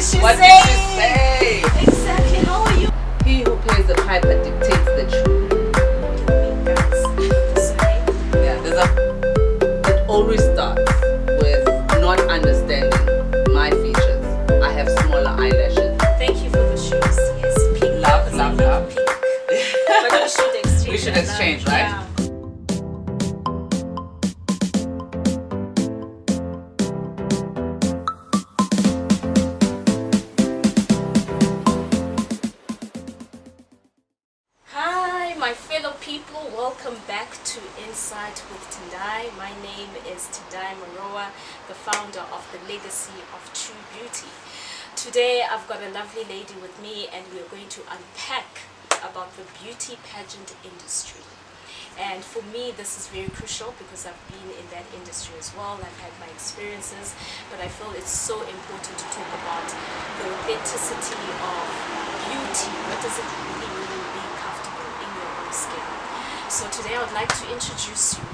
she What say? did she say? Exactly. How are you? He who pays the piper dictates the tune. Yeah, it always starts with not understanding my features. I have smaller eyelashes. Thank you for the shoes. Yes, pink. Love, love, love. Pink. But we should exchange. We should exchange, right? Yeah. Hi, my fellow people. Welcome back to Incite with Tendai. My name is Tendai Marowa, the founder of the Legacy of True Beauty. Today I've got a lovely lady with me and we're going to unpack about the beauty pageant industry. And for me this is very crucial because I've been in that industry as well. I've had my experiences, but I feel it's so important to talk about the authenticity of beauty. What does it really mean being comfortable in your own skin? So today I would like to introduce you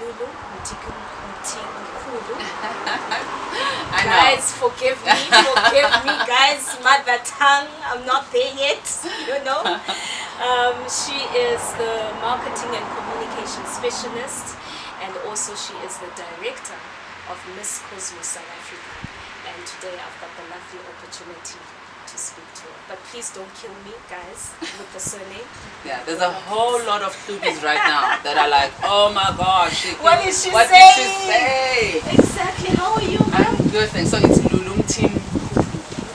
Lulu Mthimkhulu. Guys, forgive me guys, mother tongue, I'm not there yet, you know. She is the marketing and communication specialist, and also she is the director of Miss Cosmos South Africa. And today I've got the lovely opportunity to speak to her. But please don't kill me, guys, with the surname. Yeah, there's a whole lot of Clubies right now that are like, oh my gosh. What did she What say? did she say? Exactly. How are you, ma'am? I'm good, thanks. So it's Lulu Mthimkhulu.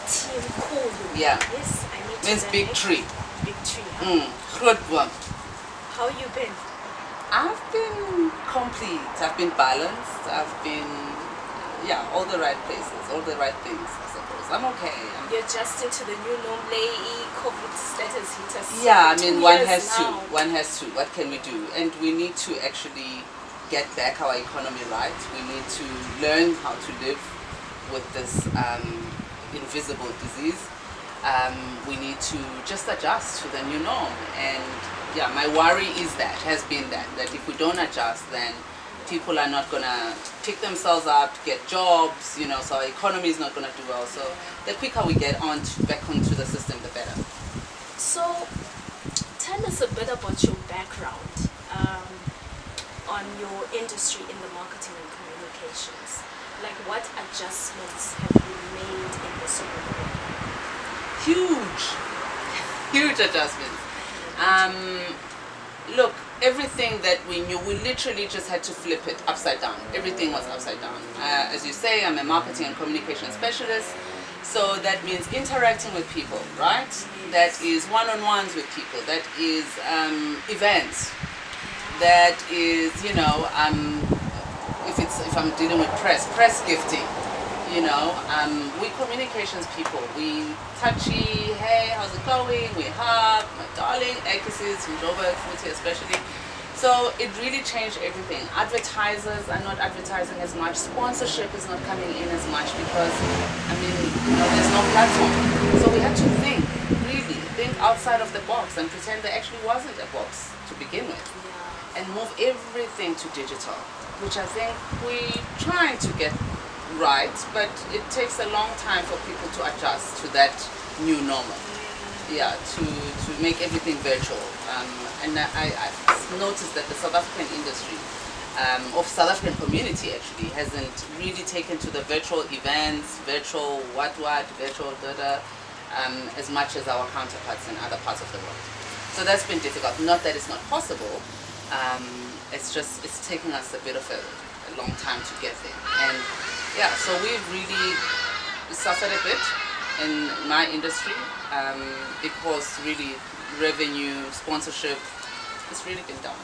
Mthimkhulu. Yeah. Yes, I need to Means learn big it. tree. Big tree. Huh? Groot boom. How you been? I've been complete. I've been balanced. I've been, yeah, all the right places, all the right things, I suppose. I'm okay. You're adjusting to the new norm, COVID status hit us. Yeah, I mean, 2 one years has to. now. One has to. What can we do? And we need to actually get back our economy right. We need to learn how to live with this invisible disease. We need to just adjust to the new norm. And yeah, my worry has been that if we don't adjust, then people are not gonna pick themselves up, get jobs, you know, so our economy is not gonna do well. So the quicker we get back onto the system, the better. So, tell us a bit about your background on your industry in the marketing and communications. Like, what adjustments have you made in this role? Huge adjustments. Look, everything that we knew, we literally just had to flip it upside down. Everything was upside down. As you say, I'm a marketing and communication specialist, so that means interacting with people, right? That is one-on-ones with people. That is events. That is, you know, if I'm dealing with press gifting. You know, we communications people. We touchy, hey, how's it going? We hug, my darling, Ekisis, Robert, Futi especially. So it really changed everything. Advertisers are not advertising as much. Sponsorship is not coming in as much because, I mean, you know, there's no platform. So we had to think outside of the box and pretend there actually wasn't a box to begin with. Yeah. And move everything to digital, which I think we're trying to get right, but it takes a long time for people to adjust to that new normal. Yeah, to make everything virtual. And I've noticed that the South African industry, of South African community actually, hasn't really taken to the virtual events, virtual virtual data, as much as our counterparts in other parts of the world. So that's been difficult. Not that it's not possible, it's taken us a bit of a long time to get there. And yeah, so we've really suffered a bit in my industry because really revenue, sponsorship, it's really been down.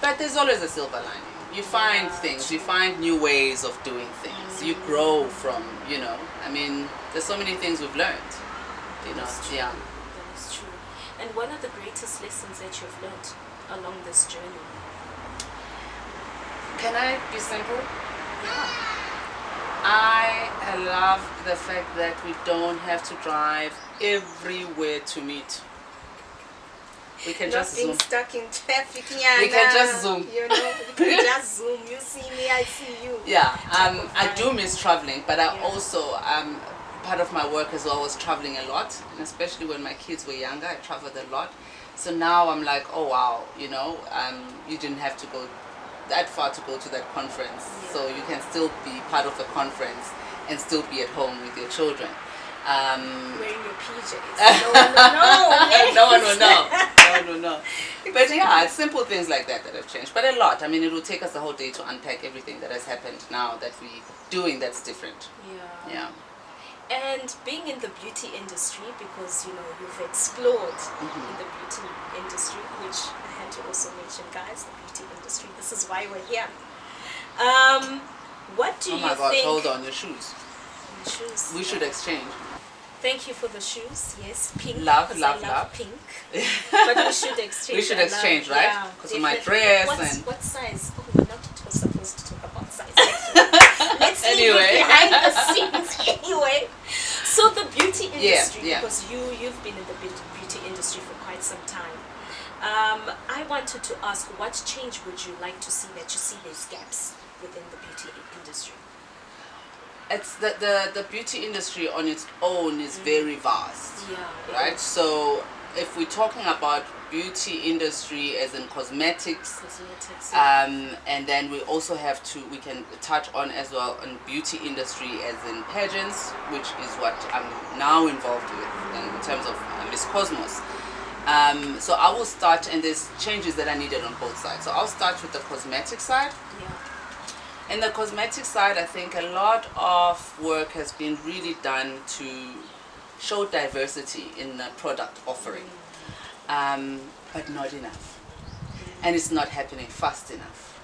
But there's always a silver lining. You find things, you find new ways of doing things. You grow from, you know, I mean, there's so many things we've learned, you know. Yeah. That is true. And what are the greatest lessons that you've learned along this journey? Can I be simple? Yeah. I love the fact that we don't have to drive everywhere to meet. We can Not just being Zoom. stuck in traffic. We can just Zoom. You know, we can just Zoom. You see me, I see you. Yeah, type of I vibe. do miss traveling, but I Yeah. also, part of my work as well was traveling a lot, and especially when my kids were younger, I traveled a lot. So now I'm like, oh wow, you know, you didn't have to go that far to go to that conference, so you can still be part of a conference and still be at home with your children. Wearing your PJs. No one will know. No one will know. No one will know. But yeah, it's simple things like that that have changed. But a lot. I mean, it will take us a whole day to unpack everything that has happened now that we're doing that's different. Yeah. Yeah. And being in the beauty industry, because you know you've explored in the beauty industry, which I had to also mention, guys, the beauty industry. This is why we're here. What do Oh you my gosh, think? hold on, your shoes. Shoes. We should exchange. Thank you for the shoes. Yes, pink. Love, 'cause love, I love. Pink. But we should exchange. We should I love- exchange, right? yeah, Because of my definitely. dress and... What size? Oh, we're not supposed to talk about size. Let's leave Anyway. it behind the scenes anyway. So the beauty industry, yeah. because you've been in the beauty industry for quite some time. I wanted to ask, what change would you like to see that you see there's gaps within the beauty industry? It's the beauty industry on its own is very vast, Yeah. right? So if we're talking about beauty industry as in cosmetics, Cosmetics. and then we also have to, we can touch on as well on beauty industry as in pageants, which is what I'm now involved with in terms of Miss Cosmos. So I will start, and there's changes that are needed on both sides. So I'll start with the cosmetic side. Yeah. In the cosmetic side, I think a lot of work has been really done to show diversity in the product offering, but not enough. And it's not happening fast enough.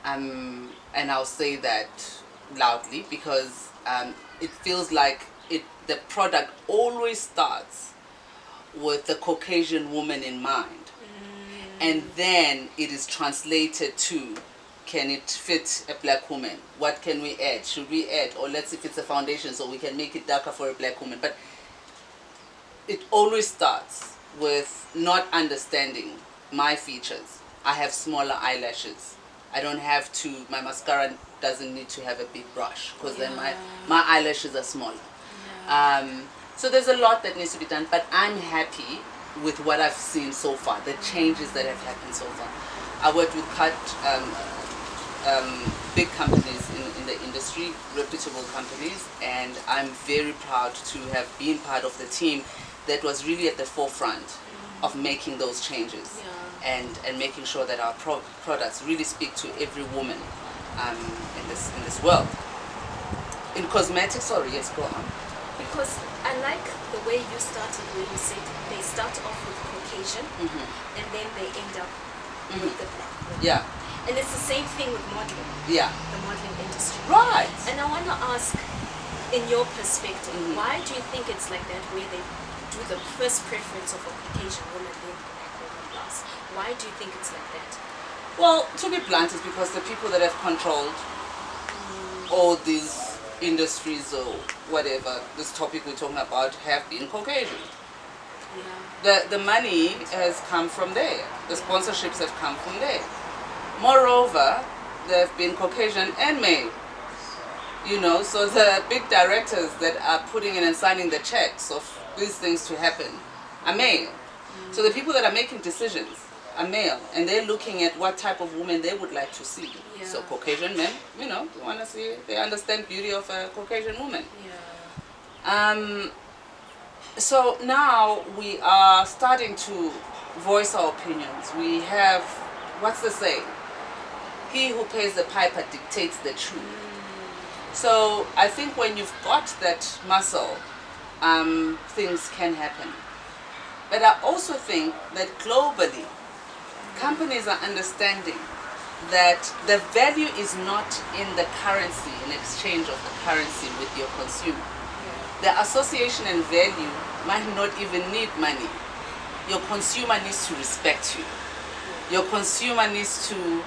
And I'll say that loudly because it feels like the product always starts with the Caucasian woman in mind. And then it is translated to, can it fit a black woman? What can we add? Should we add? Or let's see if it's a foundation so we can make it darker for a black woman. But it always starts with not understanding my features. I have smaller eyelashes. I don't have to, my mascara doesn't need to have a big brush because then my eyelashes are smaller. So there's a lot that needs to be done, but I'm happy with what I've seen so far, the changes that have happened so far. I worked with big companies in the industry, reputable companies, and I'm very proud to have been part of the team that was really at the forefront of making those changes and making sure that our products really speak to every woman in this world. In cosmetics, sorry, yes, go on. Because I like the way you started, where you said they start off with Caucasian and then they end up with the black woman. Yeah. And it's the same thing with modeling. Yeah. The modeling industry. Right. And I want to ask, in your perspective, why do you think it's like that, where they do the first preference of a Caucasian woman, then black woman last? Why do you think it's like that? Well, to be blunt, it's because the people that have controlled all these industries or whatever, this topic we're talking about, have been Caucasian. The money has come from there. The sponsorships have come from there. Moreover, there have been Caucasian and male. You know, so the big directors that are putting in and signing the checks of these things to happen are male. So the people that are making decisions are male, and they're looking at what type of woman they would like to see. So Caucasian men, you know, they want to see, they understand beauty of a Caucasian woman. So now we are starting to voice our opinions. We have, what's the saying? He who pays the piper dictates the tune. So I think when you've got that muscle, things can happen. But I also think that globally, companies are understanding that the value is not in the currency, in exchange of the currency with your consumer. The association and value might not even need money. Your consumer needs to respect you. Your consumer needs to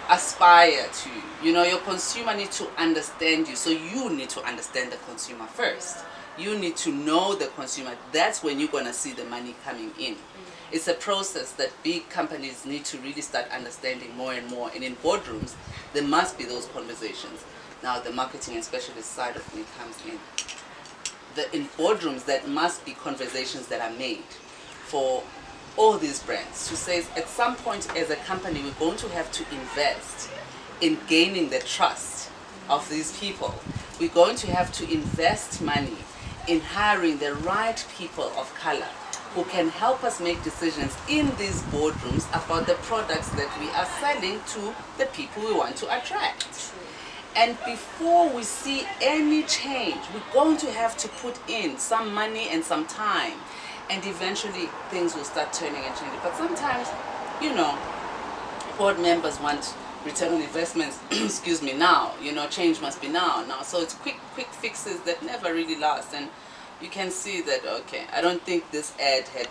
aspire to. You know, your consumer needs to understand you, so you need to understand the consumer first. You need to know the consumer. That's when you're gonna see the money coming in. It's a process that big companies need to really start understanding more and more. And in boardrooms, there must be those conversations. Now, the marketing and specialist side of me comes in. In boardrooms, that must be conversations that are made for all these brands to say, at some point as a company, we're going to have to invest in gaining the trust of these people. We're going to have to invest money in hiring the right people of color who can help us make decisions in these boardrooms about the products that we are selling to the people we want to attract. And before we see any change, we're going to have to put in some money and some time, and eventually things will start turning and changing. But sometimes, you know, board members want return on investments, excuse me, now. You know, change must be now. So it's quick fixes that never really last. And you can see that, okay, I don't think this ad had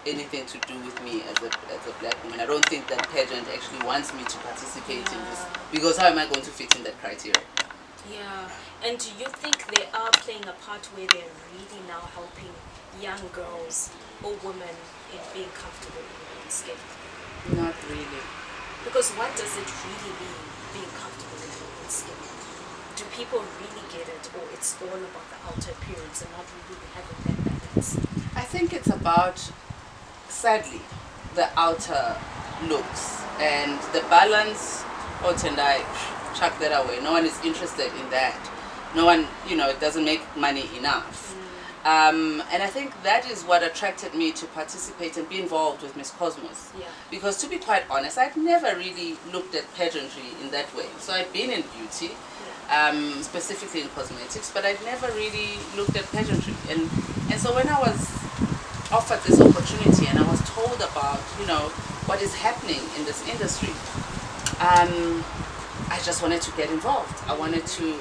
anything to do with me as a black woman. I don't think that Pageant actually wants me to participate in this, because how am I going to fit in that criteria? Yeah. And do you think they are playing a part where they're really now helping young girls or women in being comfortable in their own skin? Not really. Because what does it really mean, being comfortable in their own skin? Do people really get it, or it's all about the outer appearance and not really having that balance? I think it's about, sadly, the outer looks and the balance. Oh, Tendai, chuck that away. No one is interested in that. No one, you know, it doesn't make money enough. And I think that is what attracted me to participate and be involved with Miss Cosmos. Yeah. Because to be quite honest, I'd never really looked at pageantry in that way. So I'd been in beauty, specifically in cosmetics, but I'd never really looked at pageantry. And so when I was offered this opportunity and I was told about, you know, what is happening in this industry, I just wanted to get involved. I wanted to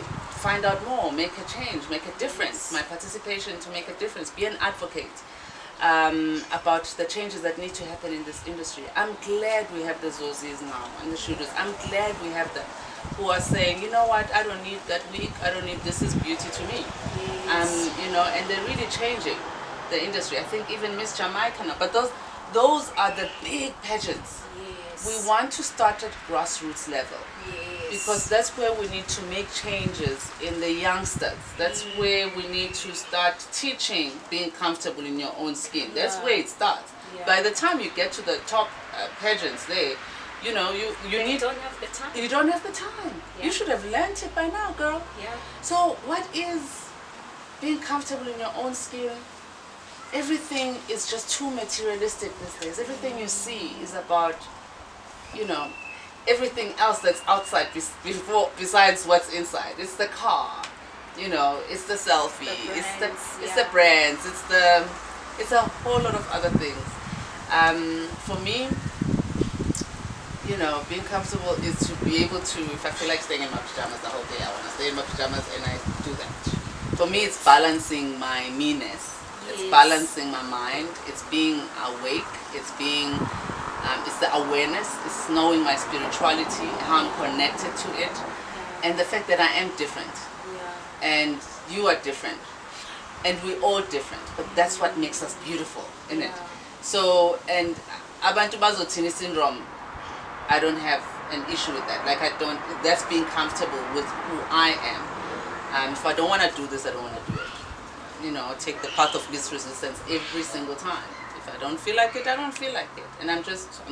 find out more, make a change, make a difference. My participation to make a difference, be an advocate about the changes that need to happen in this industry. I'm glad we have the Zozis now and the shooters. I'm glad we have them who are saying, you know what, I don't need that wig, I don't need, this is beauty to me. You know, and they're really changing the industry. I think even Miss Jamaica now, but those are the big pageants. We want to start at grassroots level. Because that's where we need to make changes in the youngsters. That's where we need to start teaching being comfortable in your own skin. That's where it starts. By the time you get to the top pageants there, you know, you don't have the time. You don't have the time. You should have learned it by now, girl. So what is being comfortable in your own skin? Everything is just too materialistic these days. Everything you see is about, you know, everything else that's outside besides what's inside. It's the car, you know, it's the selfie, it's the brands, it's a whole lot of other things. For me, you know, being comfortable is to be able to, if I feel like staying in my pajamas the whole day, I want to stay in my pajamas, and I do that. For me, it's balancing my meanness. It's balancing my mind. It's being awake. It's being it's the awareness, it's knowing my spirituality, how I'm connected to it, and the fact that I am different, and you are different, and we're all different, but that's what makes us beautiful, isn't it? So, and abantu bazothini syndrome, I don't have an issue with that. Like, that's being comfortable with who I am. If I don't want to do this, I don't want to do it. You know, take the path of least resistance every single time. If I don't feel like it, I don't feel like it. And I'm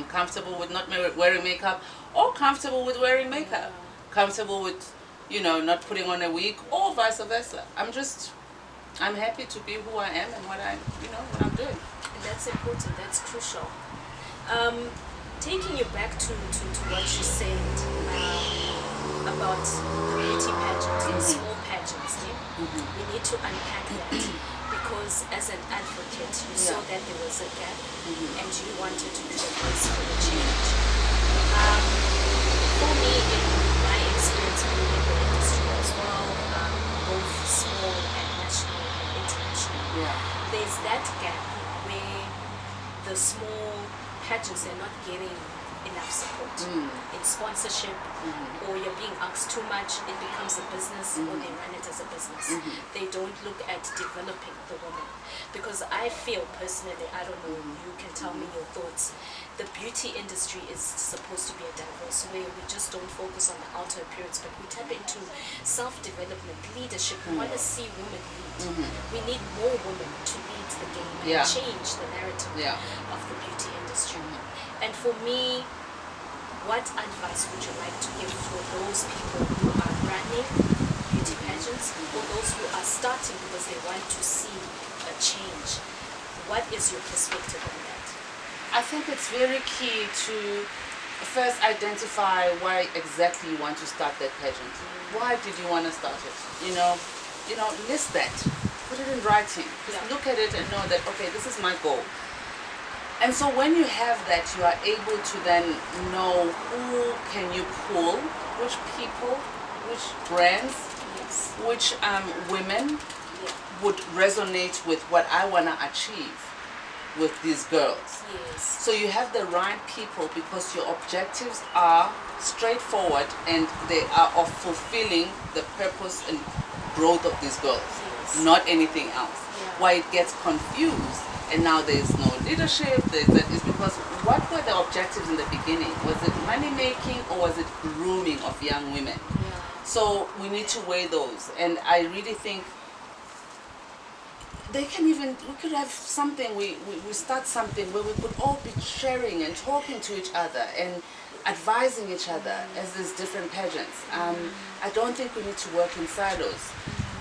comfortable with not wearing makeup, or comfortable with wearing makeup. Comfortable with, you know, not putting on a wig, or vice versa. I'm happy to be who I am and what I'm doing. And that's important, that's crucial. Taking you back to what you said about the beauty pageants and small pageants, we need to unpack that. Because as an advocate, you saw that there was a gap, and you wanted to be the voice for the change. For me, in my experience being in the industry as well, both small and national and international, there's that gap where the small pageants are not getting enough support in sponsorship, or you're being asked too much, it becomes a business, or they run it as a business. They don't look at developing the woman. Because I feel personally, I don't know, you can tell me your thoughts, the beauty industry is supposed to be a diverse way. We just don't focus on the outer appearance, but we tap into self-development, leadership. We want to see women lead. We need more women to lead the game and change the narrative of the beauty industry. And for me, what advice would you like to give for those people who are running beauty pageants, or those who are starting because they want to see a change? What is your perspective on that? I think it's very key to first identify why exactly you want to start that pageant. Why did you want to start it? You know, list that. Put it in writing. Just look at it and know that, okay, this is my goal. And so when you have that, you are able to then know who can you pull, which people, which brands, which women would resonate with what I want to achieve with these girls. So you have the right people because your objectives are straightforward and they are of fulfilling the purpose and growth of these girls, not anything else. Why it gets confused and now there's no leadership, that is because what were the objectives in the beginning? Was it money making or was it grooming of young women? So we need to weigh those, and I really think we could have something, we start something where we could all be sharing and talking to each other and advising each other as there's different pageants. I don't think we need to work in silos.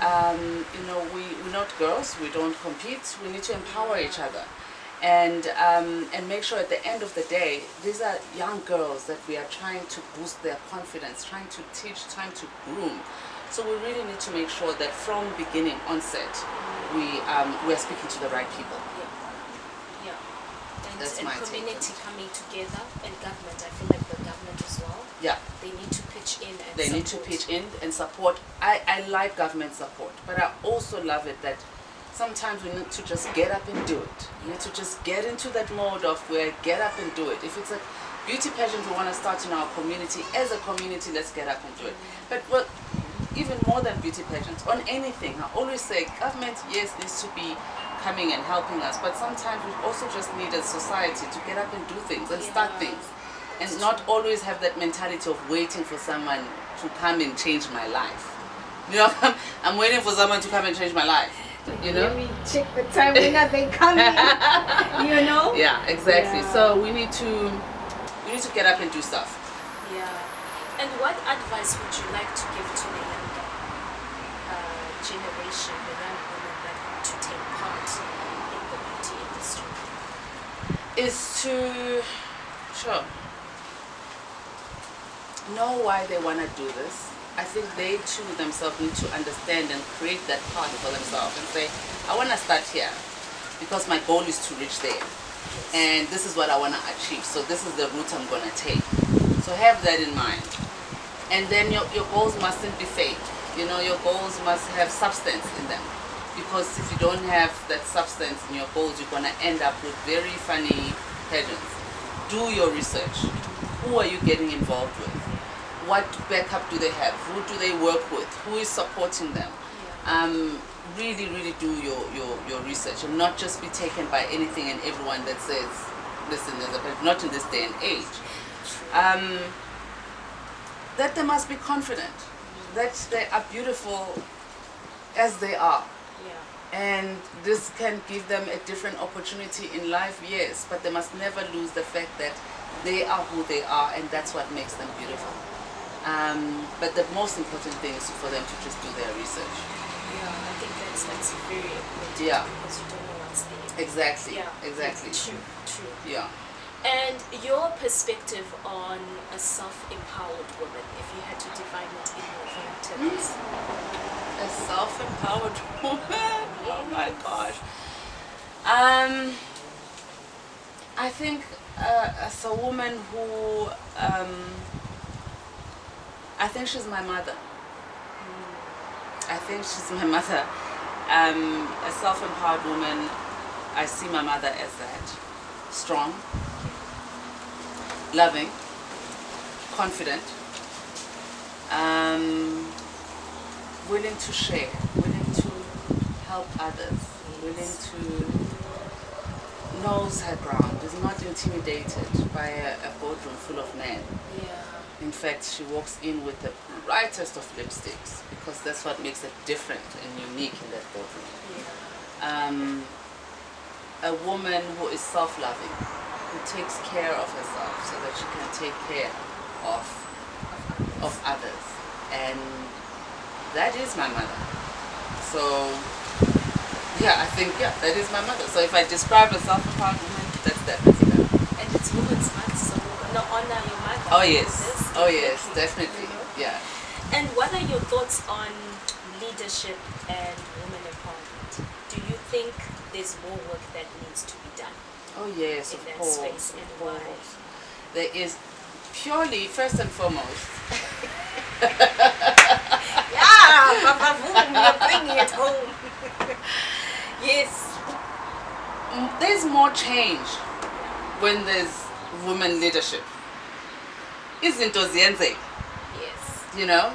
We're not girls, we don't compete, we need to empower each other and make sure at the end of the day, these are young girls that we are trying to boost their confidence, trying to teach, trying to groom. So we really need to make sure that from beginning onset, we are speaking to the right people. And community coming together, and government, I feel like the government as well. They need to pitch in and They need to pitch in and support. I like government support, but I also love it that sometimes we need to just get up and do it. We need to just get into that mode of where get up and do it. If it's a beauty pageant we want to start in our community, as a community, let's get up and do it. But even more than beauty pageants, on anything, I always say government, yes, needs to be coming and helping us, but sometimes we also just need as society to get up and do things and start things, and not always have that mentality of waiting for someone to come and change my life. I'm waiting for someone to come and change my life. Let me check the time when are they coming. Yeah, exactly. So we need to get up and do stuff. And what advice would you like to give to the younger generation, the young women that want to take part in the beauty industry? Is to know why they want to do this. I think they too themselves need to understand and create that path for themselves and say, I want to start here because my goal is to reach there. And this is what I want to achieve. So this is the route I'm going to take. So have that in mind. And then your goals mustn't be fake. Your goals must have substance in them. Because if you don't have that substance in your goals, you're going to end up with very funny pageants. Do your research. Who are you getting involved with? What backup do they have? Who do they work with? Who is supporting them? Really, really do your research and not just be taken by anything and everyone that says, listen, not in this day and age. That they must be confident, that they are beautiful as they are. And this can give them a different opportunity in life, yes, but they must never lose the fact that they are who they are and that's what makes them beautiful. But the most important thing is for them to just do their research. I think that's very important. Because you don't know what's there. Exactly. Exactly. True. And your perspective on a self-empowered woman, if you had to define it in your own terms. A self-empowered woman? Oh my gosh. I think as a woman who, I think she's my mother. I think she's my mother. A self-empowered woman, I see my mother as that. Strong. loving, confident, willing to share, willing to help others, willing to knows her ground, is not intimidated by a boardroom full of men. Yeah. In fact, she walks in with the brightest of lipsticks because that's what makes it different and unique in that boardroom. Yeah. A woman who is self-loving, who takes care of herself so that she can take care of others. And that is my mother. So, yeah, I think, that is my mother. So if I describe a self-empowered woman, that's definitely her. And it's Women's Month, so we're going to honor your mother. Oh, yes. Oh, yes, definitely. Yeah. And what are your thoughts on leadership and women empowerment? Do you think there's more work that needs to be done? Oh, yes, in of that course. space, and why? There is purely, first and foremost, Yeah, Papa Boom, you're bringing it home. Yes. There's more change when there's women leadership. Izinto ziyenzeka, Yes. you know.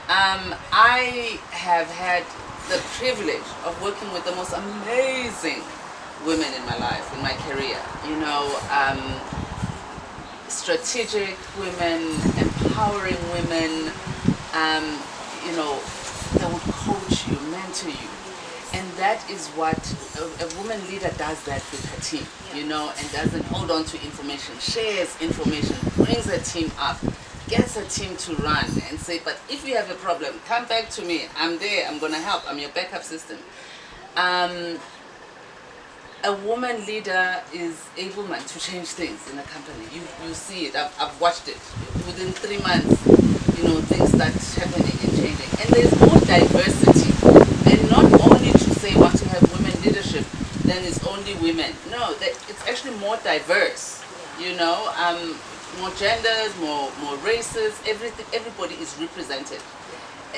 I have had the privilege of working with the most amazing women in my life, in my career. You know, strategic women, empowering women. You know, that would coach you, mentor you. And that is what a woman leader does, that with her team, you know, and doesn't hold on to information, shares information, brings her team up, gets her team to run and say, but if you have a problem, come back to me. I'm there. I'm going to help. I'm your backup system. A woman leader is able to change things in a company. You see it. I've watched it. Within 3 months, you know, things start happening and changing. And there's more diversity. And not only to say want to have women leadership, then it's only women. No, it's actually more diverse. You know, more genders, more races. Everybody is represented.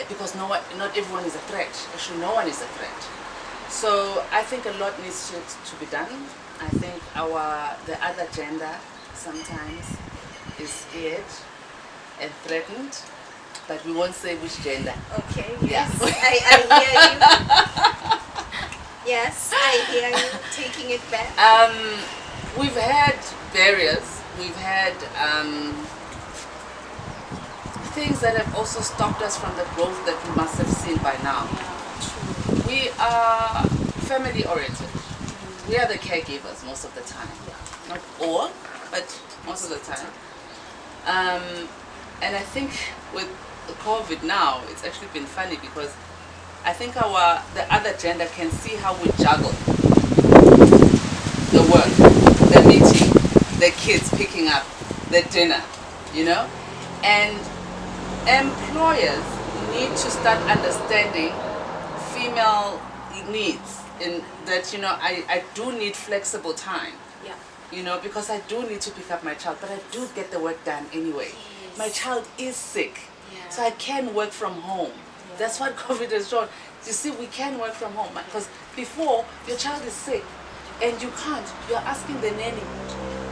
Because not everyone is a threat. Actually, no one is a threat. So I think a lot needs to be done. I think the other gender sometimes is scared and threatened, but we won't say which gender. Okay. Yeah. Yes. I hear you. Yes, I hear you. Taking it back. We've had barriers. We've had things that have also stopped us from the growth that we must have seen by now. We are family oriented. We are the caregivers most of the time. Not all, but most of the time. And I think with COVID now, it's actually been funny because I think the other gender can see how we juggle the work, the meeting, the kids picking up, the dinner, you know? And employers need to start understanding female needs in that, you know, I do need flexible time. Yeah. You know, because I do need to pick up my child, but I do get the work done anyway. Yes. My child is sick, Yeah. so I can work from home. Yeah. That's what COVID has shown. You see, we can work from home because before your child is sick and you can't, you're asking the nanny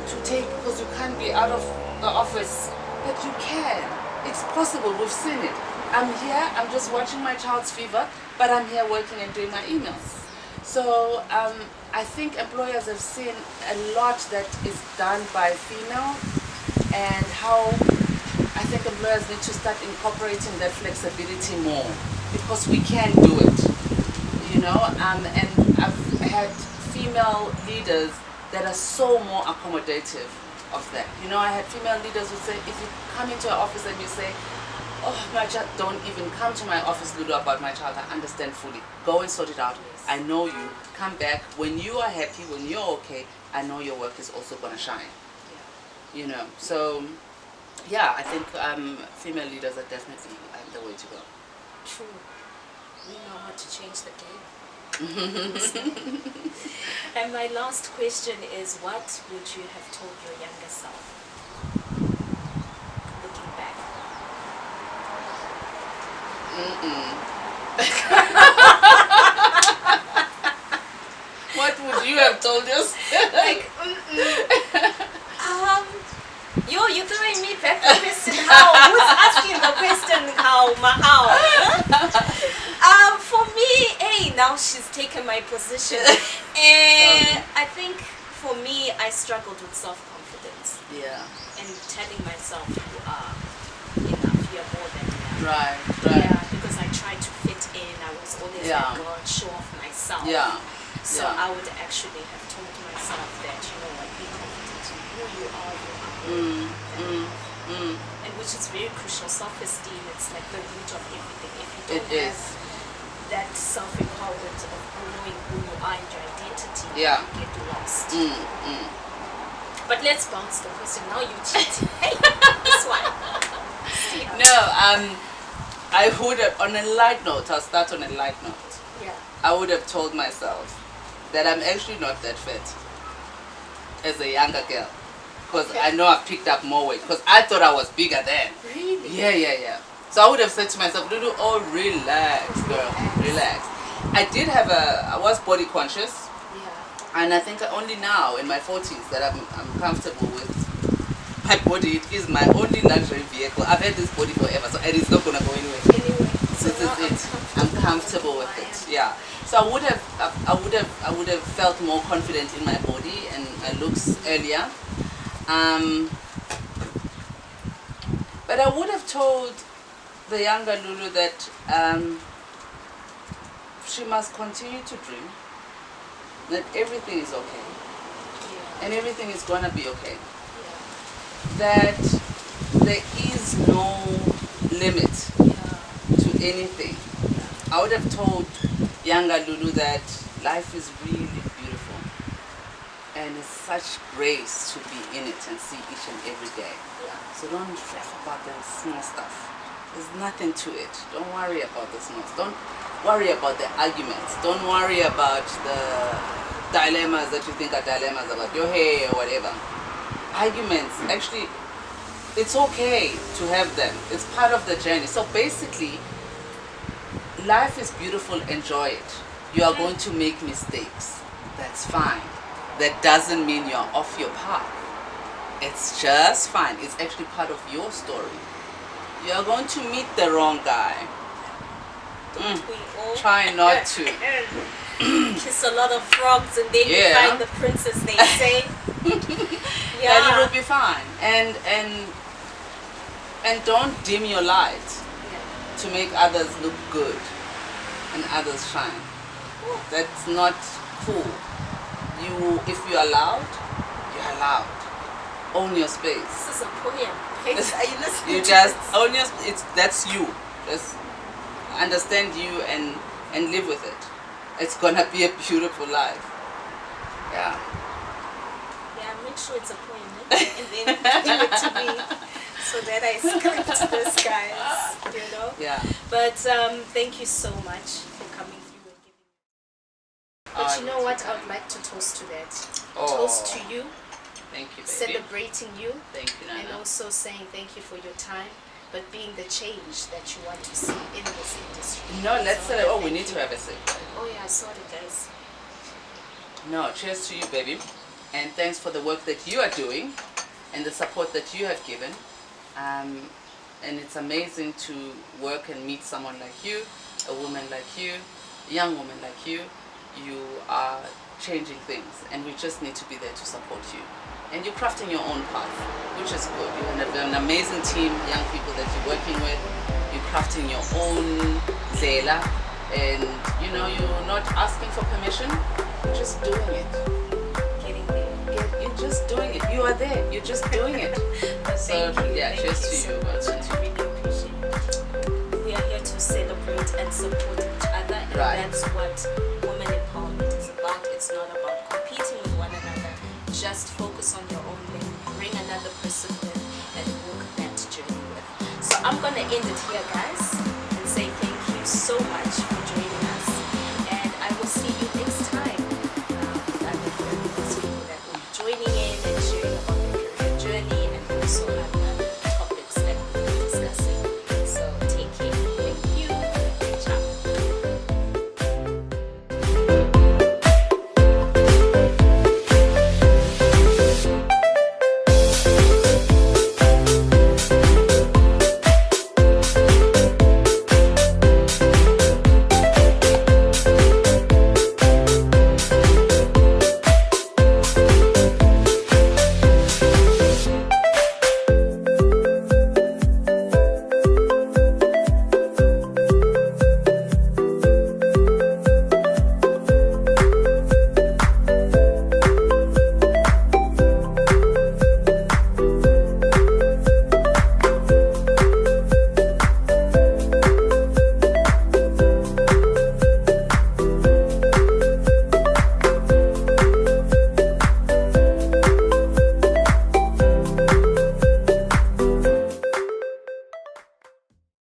to take because you can't be out of the office, but you can. It's possible. We've seen it. I'm here. I'm just watching my child's fever, but I'm here working and doing my emails. So I think employers have seen a lot that is done by female, and how I think employers need to start incorporating that flexibility more because we can do it, you know. And I've had female leaders that are so more accommodative of that. You know, I had female leaders who say, if you come into an office and you say, oh, my child, don't even come to my office, Lulu, about my child. I understand fully. Go and sort it out. Yes. I know you. Come back. When you are happy, when you're okay, I know your work is also going to shine. Yeah. You know, so, yeah, I think female leaders are definitely the way to go. True. We know how to change the game. And my last question is, what would you have told your younger self? Looking back. What would you have told us? Like, your taken my position. And I think for me, I struggled with self-confidence Yeah. and telling myself you are enough, you're more than enough. Right. Yeah, because I tried to fit in. I was always Yeah. that girl, show off myself. Yeah. So Yeah. I would actually have told myself that, you know what, be confident in who you are, and which is very crucial. Self-esteem, it's like the root of everything. If you don't It have is. that self-empowerment of knowing who you are and your identity, Yeah. you get lost. Mm. But let's bounce the question. Now you cheat. This one. No, I would have, on a light note, I'll start on a light note. Yeah. I would have told myself that I'm actually not that fit as a younger girl. Because Okay. I know I've picked up more weight. Because I thought I was bigger then. Really? Yeah. So I would have said to myself, Lulu, oh, relax, girl, relax. I was body conscious. Yeah. And I think only now in my 40s that I'm comfortable with my body. It is my only luxury vehicle. I've had this body forever, so it is not going to go anywhere. Anyway, So this now is it. I'm comfortable with it. Yeah. So I would have felt more confident in my body and my looks earlier. But I would have told the younger Lulu that she must continue to dream. That everything is okay. Yeah. And everything is gonna be okay. Yeah. That there is no limit to anything. I would have told younger Lulu that life is really beautiful and it's such grace to be in it and see each and every day. So don't stress about the small stuff. There's nothing to it. Don't worry about the small stuff. Don't worry about the arguments. Don't worry about the dilemmas that you think are dilemmas about your hair or whatever. Arguments, actually, it's okay to have them. It's part of the journey. So basically, life is beautiful, enjoy it. You are going to make mistakes. That's fine. That doesn't mean you're off your path. It's just fine. It's actually part of your story. You're going to meet the wrong guy. We all Try not to. kiss a lot of frogs and then you Yeah. find the princess, they say. Then it will be fine. And don't dim your light to make others look good and others shine. That's not cool. If you're allowed, you're allowed. Own your space. This is a poem. Are you listening? You to just this? own your. That's you. Just understand you and live with it. It's gonna be a beautiful life. Yeah. Yeah, make sure it's a poem, and then give it to me so that I script this, guys. You know. Yeah. But thank you so much for coming through and giving. But you know what? I would like to toast to that. Toast to you, Thank you, baby. celebrating you, Thank you, and Nana. also saying thank you for your time, but being the change that you want to see in this industry. No, let's So celebrate. Oh, we thank need you. to have a sip. Oh yeah, sorry guys. No, cheers to you, baby. And thanks for the work that you are doing and the support that you have given. And it's amazing to work and meet someone like you, a woman like you, a young woman like you. You are changing things and we just need to be there to support you. And you're crafting your own path, which is good. You have an amazing team, young people that you're working with. You're crafting your own zela, and you know you're not asking for permission. You're just doing it. Getting there. You're just doing it. You are there. You're just doing it. So Thank you. yeah, Thank cheers you to so you. much. I really appreciate it. We are here to celebrate and support each other, and Right. that's what women empowerment is about. It's not about competing with one another. Just focus on your own lane. Bring another person with and walk that journey with. So I'm gonna end it here, guys, and say thank you so much for joining